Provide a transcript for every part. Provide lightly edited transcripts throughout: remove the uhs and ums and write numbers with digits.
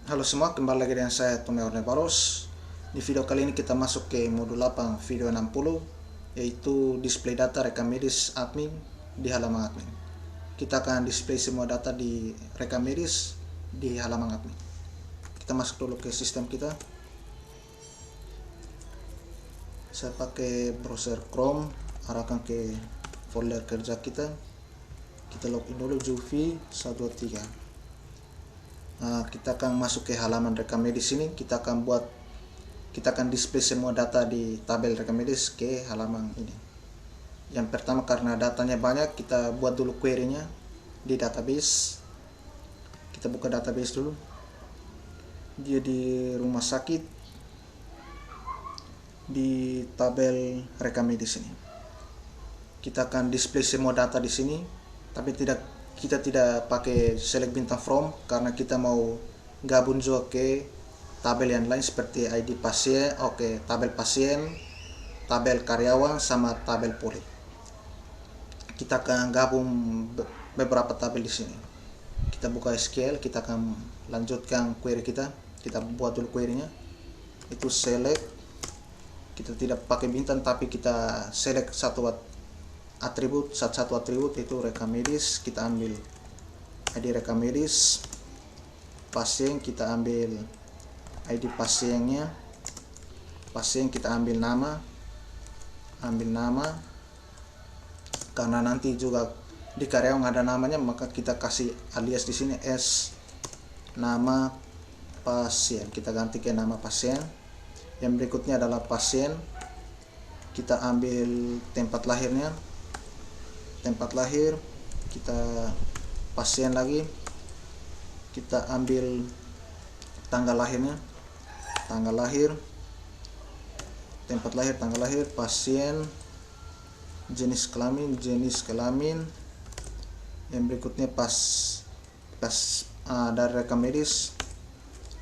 Halo semua, kembali lagi dengan saya Tommy Ornebaros. Di video kali ini kita masuk ke modul 8 video 60, yaitu display data rekam medis admin di halaman admin. Kita akan display semua data di rekam medis di halaman admin. Kita masuk dulu ke sistem kita. Saya pakai browser Chrome, arahkan ke folder kerja kita. Kita login dulu Juvi 123. Nah, kita akan masuk ke halaman rekam medis ini. Kita akan display semua data di tabel rekam medis ke halaman ini. Yang pertama, karena datanya banyak, kita buat dulu query-nya di database. Kita buka database dulu. Dia di rumah sakit, di tabel rekam medis ini. Kita akan display semua data di sini, tapi kita tidak pakai select bintang from karena kita mau gabung juga ke tabel yang lain seperti ID pasien, tabel pasien, tabel karyawan sama tabel poli. Kita akan gabung beberapa tabel di sini. Kita buka SQL, kita akan lanjutkan query kita. Kita buat dulu query-nya. Itu select, kita tidak pakai bintang tapi kita select satu atribut itu rekam medis. Kita ambil ID rekam medis. Pasien kita ambil ID pasiennya. Pasien kita ambil nama karena nanti juga di karyawan ada namanya, maka kita kasih alias di sini S nama pasien. Kita ganti ke nama pasien. Yang berikutnya adalah pasien. Kita ambil tempat lahirnya. Tempat lahir kita pasien lagi, kita ambil tanggal lahirnya, tanggal lahir, tempat lahir, tanggal lahir, pasien, jenis kelamin. Yang berikutnya dari rekam medis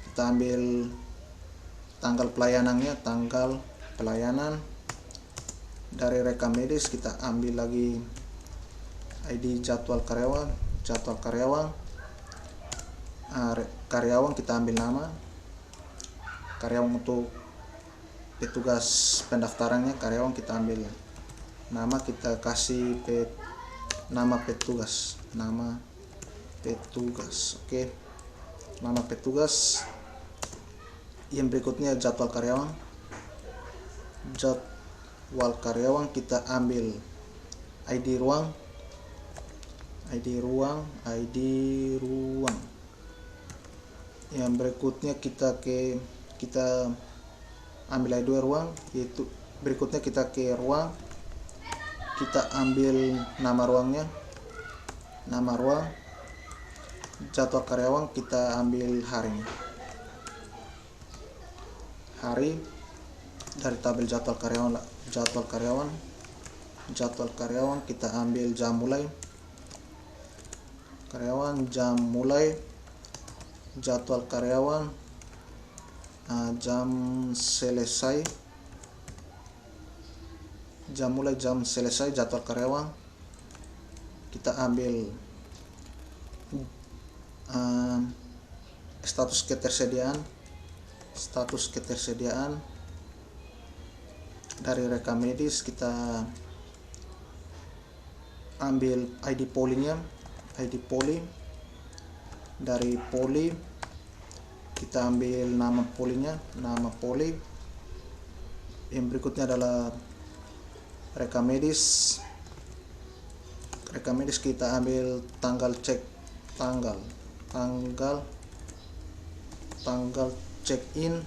kita ambil tanggal pelayanannya, tanggal pelayanan. Dari rekam medis kita ambil lagi ID jadwal karyawan, karyawan kita ambil nama, karyawan untuk petugas pendaftarannya, karyawan kita ambil nama, kita kasih nama petugas, oke. Nama petugas. Yang berikutnya jadwal karyawan, kita ambil ID ruang. Yang berikutnya kita ambil ID ruang, yaitu berikutnya kita ke ruang, kita ambil nama ruangnya, nama ruang. Jadwal karyawan kita ambil hari dari tabel jadwal karyawan kita ambil jam mulai jadwal karyawan, jam selesai, jadwal karyawan. Kita ambil status ketersediaan dari rekam medis. Kita ambil ID polinya, dari poli kita ambil nama polinya, poli. Yang berikutnya adalah rekam medis kita ambil tanggal check in.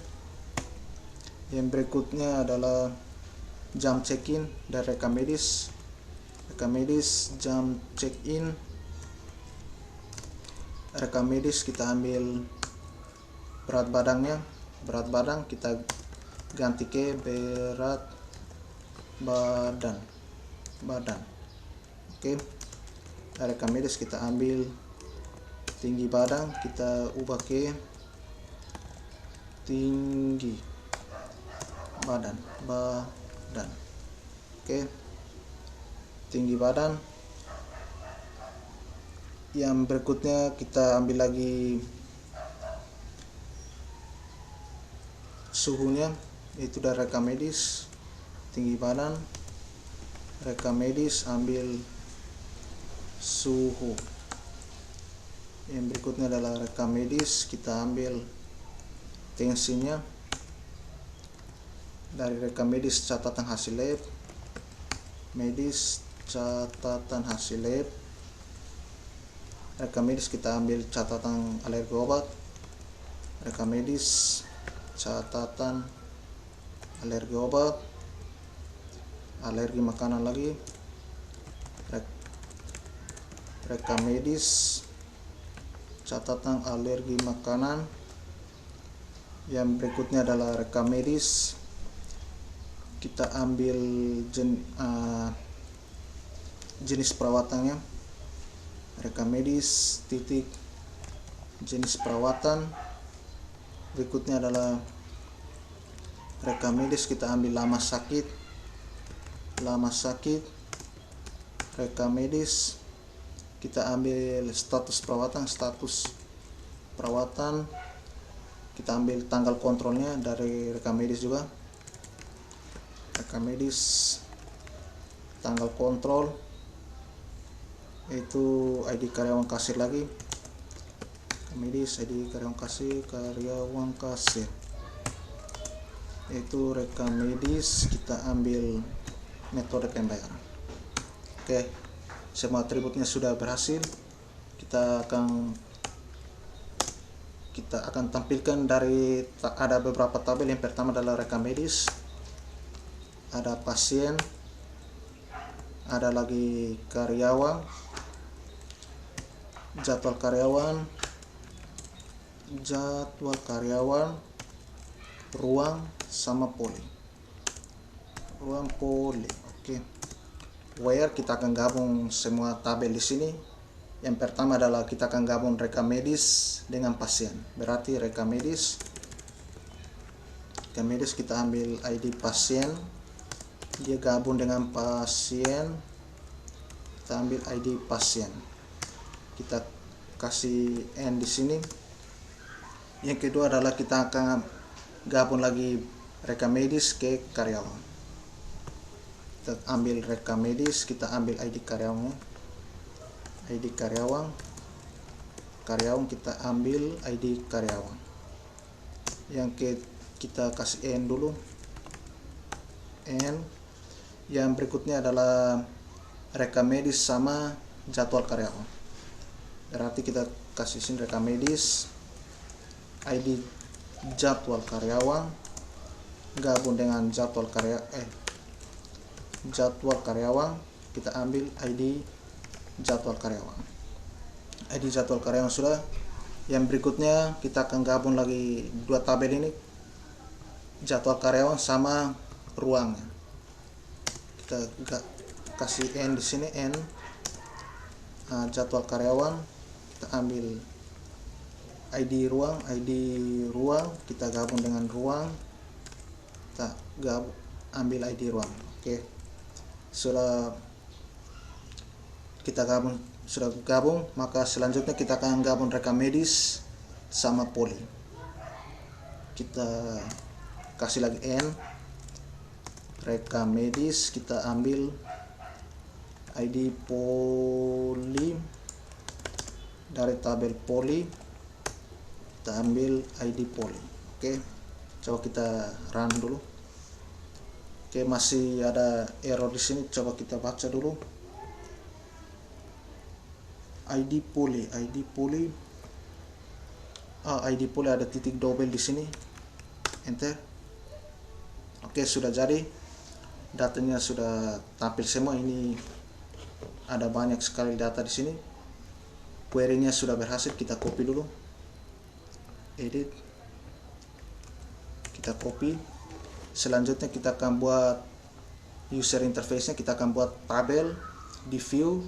Yang berikutnya adalah jam check in dari rekam medis, jam check in. Rekam medis kita ambil berat badan, kita ganti ke berat badan. Oke. Dari rekam medis kita ambil tinggi badan, kita ubah ke tinggi badan. Oke. Tinggi badan. Yang berikutnya kita ambil lagi suhunya, itu dari rekam medis, tinggi badan, rekam medis, ambil suhu. Yang berikutnya adalah rekam medis, kita ambil tensinya. Dari rekam medis catatan hasil lab, medis catatan hasil lab, rekam medis kita ambil catatan alergi obat, rekam medis catatan alergi obat, alergi makanan lagi, rekam medis catatan alergi makanan. Yang berikutnya adalah rekam medis, kita ambil jenis perawatannya, rekam medis titik jenis perawatan. Berikutnya adalah rekam medis, kita ambil lama sakit, rekam medis kita ambil status perawatan, kita ambil tanggal kontrolnya dari rekam medis juga, rekam medis tanggal kontrol, itu ID karyawan kasir lagi, rekam medis ID karyawan kasir, itu rekam medis, kita ambil metode pembayaran. Oke, semua atributnya sudah berhasil. Kita akan tampilkan dari, ada beberapa tabel. Yang pertama adalah rekam medis, ada pasien, ada lagi karyawan, jadwal karyawan, ruang sama poli. Oke. Where kita akan gabung semua tabel di sini. Yang pertama adalah kita akan gabung rekam medis dengan pasien. Berarti rekam medis kita ambil ID pasien, dia gabung dengan pasien, kita ambil ID pasien, kita kasih N di sini. Yang kedua adalah kita akan gabung lagi rekam medis ke karyawan. Kita ambil rekam medis, kita ambil ID karyawannya, ID karyawan, kita ambil ID karyawan. Yang kita kasih N dulu, N. Yang berikutnya adalah rekam medis sama jadwal karyawan. Berarti kita kasih sini rekam medis, ID jadwal karyawan gabung dengan jadwal karyawan, kita ambil ID jadwal karyawan. ID jadwal karyawan sudah. Yang berikutnya kita akan gabung lagi dua tabel ini, jadwal karyawan sama ruangnya. Kita kasih N di sini, N. Jadwal karyawan, kita ambil ID ruang, kita gabung dengan ruang, kita ambil ID ruang. Oke. Sudah gabung, maka selanjutnya kita akan gabung rekam medis sama poli. Kita kasih lagi N, rekam medis, kita ambil ID poli, dari tabel poli kita ambil ID poli. Oke, coba kita run dulu. Oke, masih ada error di sini. Coba kita baca dulu. ID poli ada titik double di sini. Enter. Oke, sudah jadi. Datanya sudah tampil semua. Ini ada banyak sekali data di sini. Query-nya sudah berhasil. Kita copy dulu. Edit. Kita copy. Selanjutnya kita akan buat user interface-nya, kita akan buat tabel di view,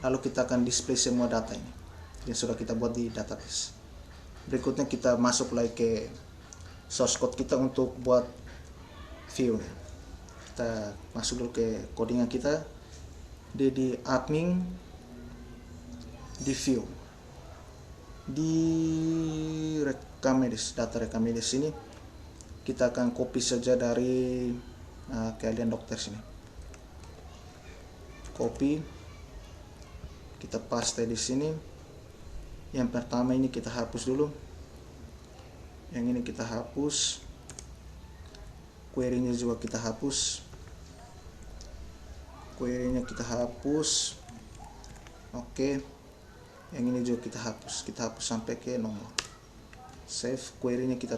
lalu kita akan display semua data ini yang sudah kita buat di database. Berikutnya kita masuk lagi ke source code kita untuk buat view. Kita masuk dulu ke codingan kita, di admin, di view, di rekam medis, data rekam medis ini kita akan copy saja dari keahlian dokter sini. Copy, kita paste di sini. Yang pertama ini kita hapus dulu, yang ini kita hapus, query-nya juga kita hapus, query-nya kita hapus. Oke, yang ini juga kita hapus sampai ke nomor. Save, query-nya kita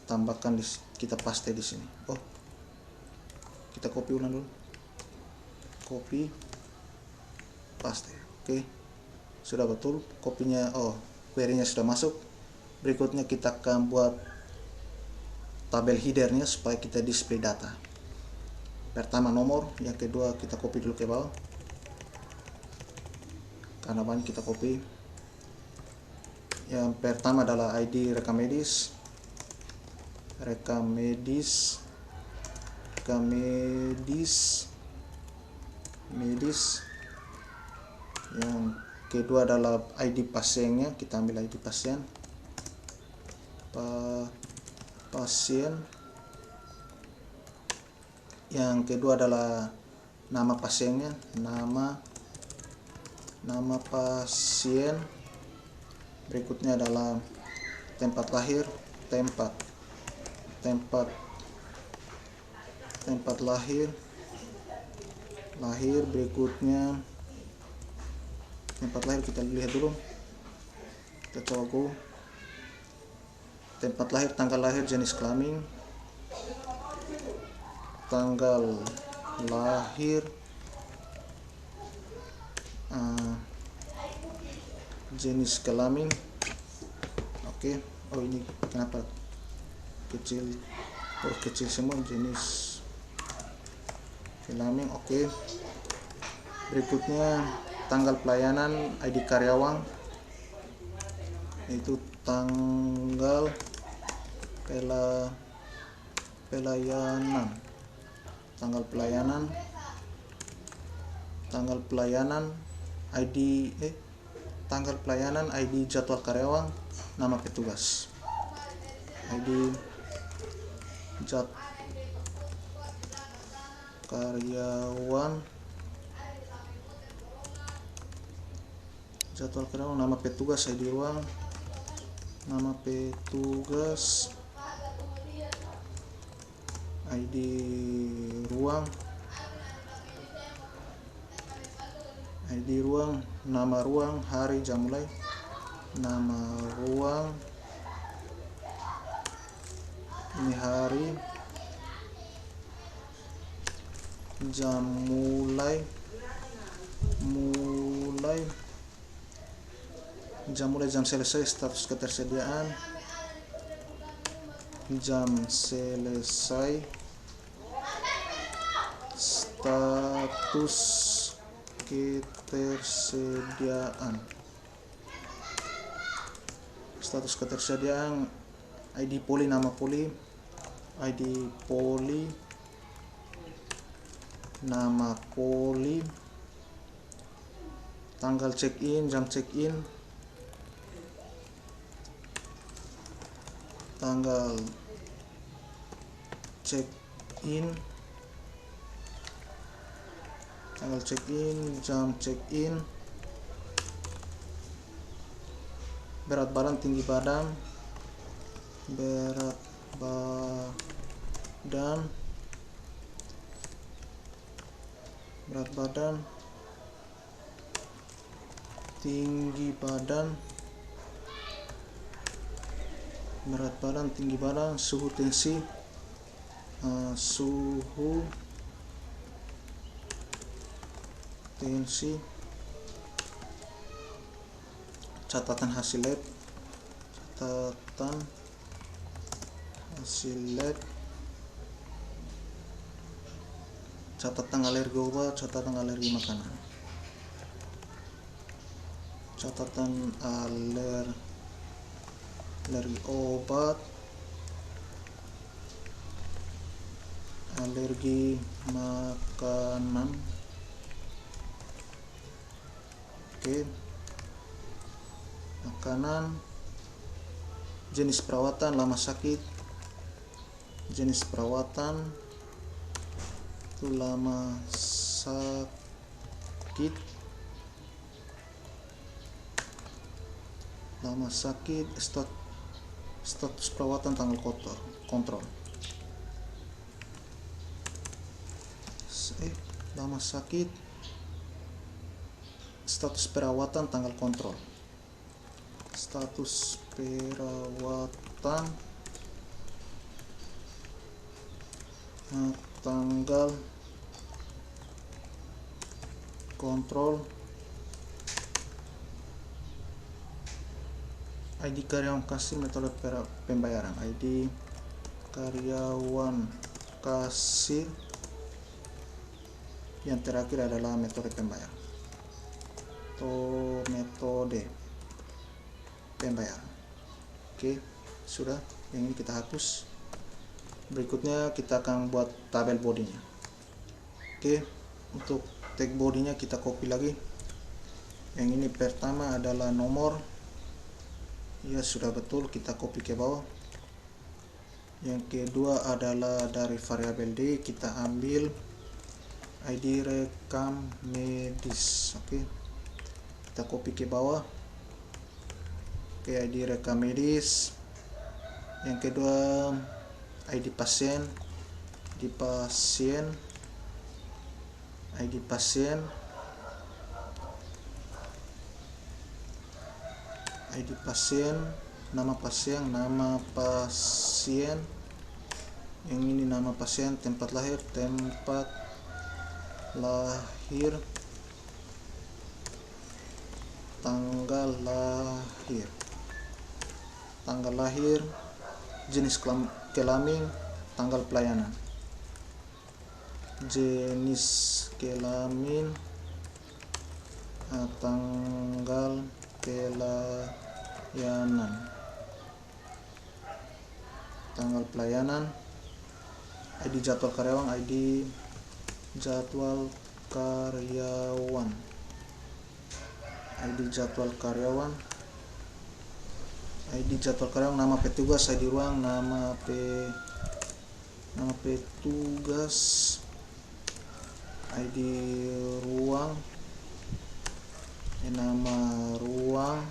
tambahkan kita paste di sini. Oh, kita copy ulang dulu, copy, paste. Oke, sudah betul kopinya. Oh, query-nya sudah masuk. Berikutnya kita akan buat tabel headernya supaya kita display data. Pertama nomor, yang kedua kita copy dulu ke bawah, karena banyak kita copy. Yang pertama adalah ID rekam medis, Yang kedua adalah ID pasiennya, kita ambil ID pasien, Yang kedua adalah nama pasiennya, nama pasien. Berikutnya adalah tempat lahir, tempat lahir. Berikutnya tempat lahir kita lihat dulu, kita coba go. Tempat lahir, tanggal lahir, jenis kelamin, tanggal lahir, jenis kelamin. Oke. Oh, ini kenapa kecil, huruf kecil semua, jenis kelamin. Oke. Berikutnya tanggal pelayanan, ID karyawan, itu tanggal pelayanan, ID jadwal karyawan, nama petugas, ID karyawan, jadwal karyawan, nama petugas, ID ruang, nama petugas, ID ruang, nama ruang, hari, jam mulai, nama ruang, ini hari, jam mulai, jam selesai, status ketersediaan, jam selesai, status ketersediaan, ID poli, nama poli, ID poli, nama poli, tanggal check-in, jam check-in, tanggal check-in, jam check-in, berat badan, tinggi badan, tinggi badan, suhu, tensi, catatan hasil lab, catatan alergi obat, catatan alergi makanan, catatan alergi obat, alergi makanan. Oke. Makanan, jenis perawatan, lama sakit, jenis perawatan itu lama sakit, status perawatan tanggal kontrol. Lama sakit, status perawatan tanggal kontrol. Status perawatan tanggal kontrol. ID karyawan kasir, metode pembayaran. ID karyawan kasir, yang terakhir adalah metode pembayaran atau metode pembayaran. Oke, sudah. Yang ini kita hapus. Berikutnya kita akan buat tabel bodinya. Oke, untuk tag bodinya kita copy lagi. Yang ini pertama adalah nomor, ya sudah betul, kita copy ke bawah. Yang kedua adalah dari variabel D, kita ambil ID rekam medis. Oke, kita copy ke bawah. Oke, ID rekam medis. Yang kedua ID pasien, ID pasien, nama pasien. Yang ini nama pasien, tempat lahir, tanggal lahir, jenis kelamin, tanggal pelayanan. Jenis kelamin, tanggal pelayanan. ID jadwal karyawan, ID jadwal karyawan, nama petugas, ID ruang, nama petugas, ID ruang, nama ruang,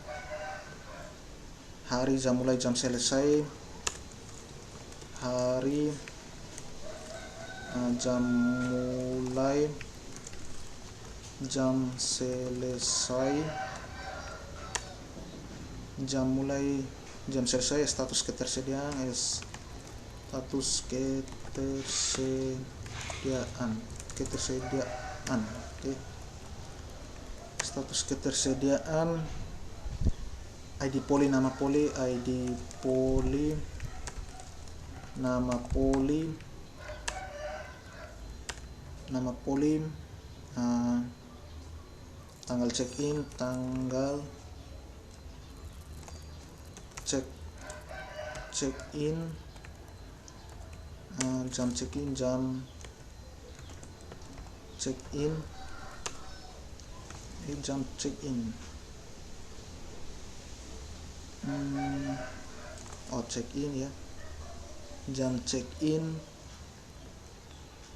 hari, jam mulai, jam selesai, hari, jam mulai, jam selesai, status ketersediaan, Oke. Status ketersediaan, ID poli, nama poli, ID poli, nama poli, tanggal check-in, jam check-in, check-in ya, jam check-in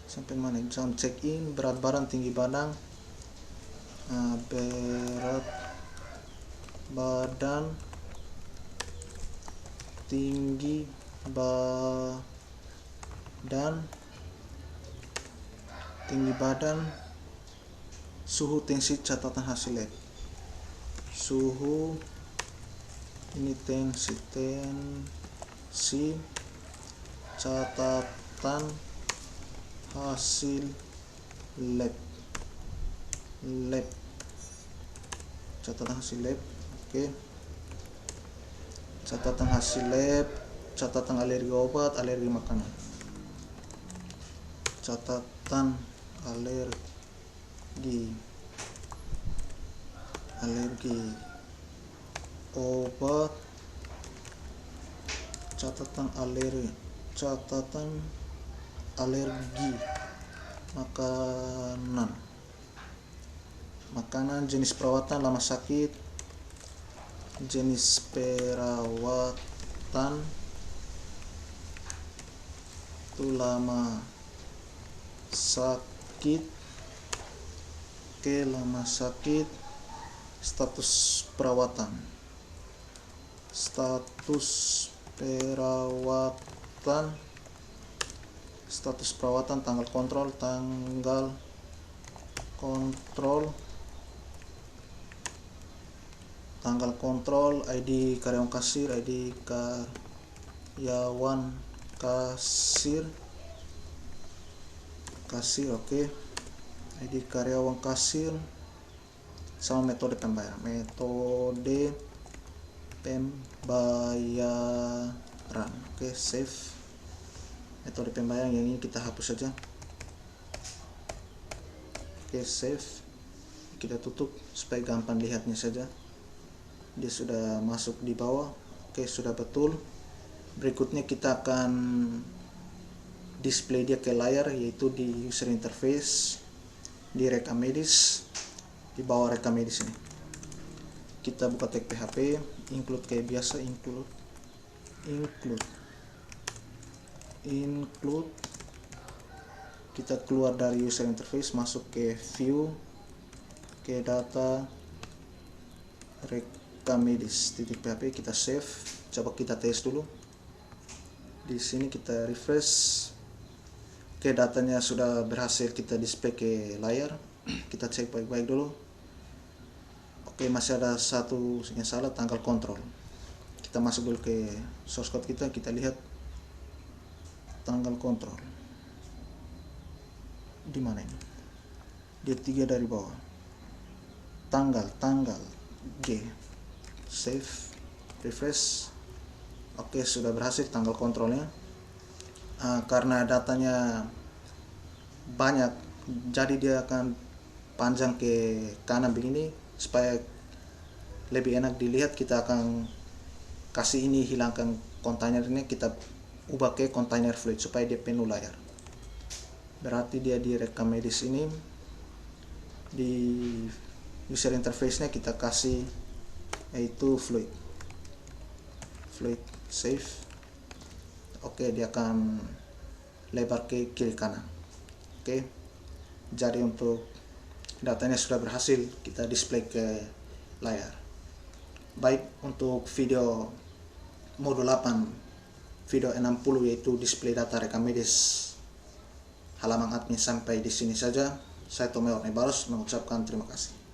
sampai mana, jam check-in, berat badan, tinggi badan, berat badan, tinggi badan, suhu, tensi, catatan hasil lab. Suhu, ini tensi, catatan hasil lab, catatan hasil lab. Oke, catatan hasil lab, catatan alergi obat, alergi makanan, catatan alergi obat, catatan alergi makanan, jenis perawatan, lama sakit, jenis perawatan itu lama sakit. Oke, lama sakit. Status perawatan, tanggal kontrol, ID karyawan kasir, oke. ID karyawan kasir sama metode pembayaran. Oke, save. Metode pembayaran yang ini kita hapus saja. Oke, save. Kita tutup supaya gampang lihatnya saja. Dia sudah masuk di bawah. Oke, sudah betul. Berikutnya kita akan display dia ke layar, yaitu di user interface, di rekam medis, di bawah rekam medis ini. Kita buka tag PHP, include kayak biasa, include. Kita keluar dari user interface, masuk ke view, ke data, rekam medis .php, kita save. Coba kita tes dulu. Di sini kita refresh. Oke, datanya sudah berhasil kita display ke layar. Kita cek baik-baik dulu. Oke, masih ada satu yang salah, tanggal kontrol. Kita masuk dulu ke source code kita lihat tanggal kontrol. Di mana ini? Dia 3 dari bawah. Tanggal G. Save, refresh. Oke, sudah berhasil tanggal kontrolnya. Karena datanya banyak, jadi dia akan panjang ke kanan begini. Supaya lebih enak dilihat, kita akan kasih ini, hilangkan kontainernya, kita ubah ke kontainer fluid supaya dia penuh layar. Berarti dia di rekam medis ini, di user interface nya kita kasih yaitu fluid, save. Oke, dia akan lebar ke kiri kanan. Oke, jadi untuk datanya sudah berhasil kita display ke layar. Baik, untuk video modul 8 video 60 yaitu display data rekam medis halaman admin sampai di sini saja. Saya Tomeo Nebaros mengucapkan terima kasih.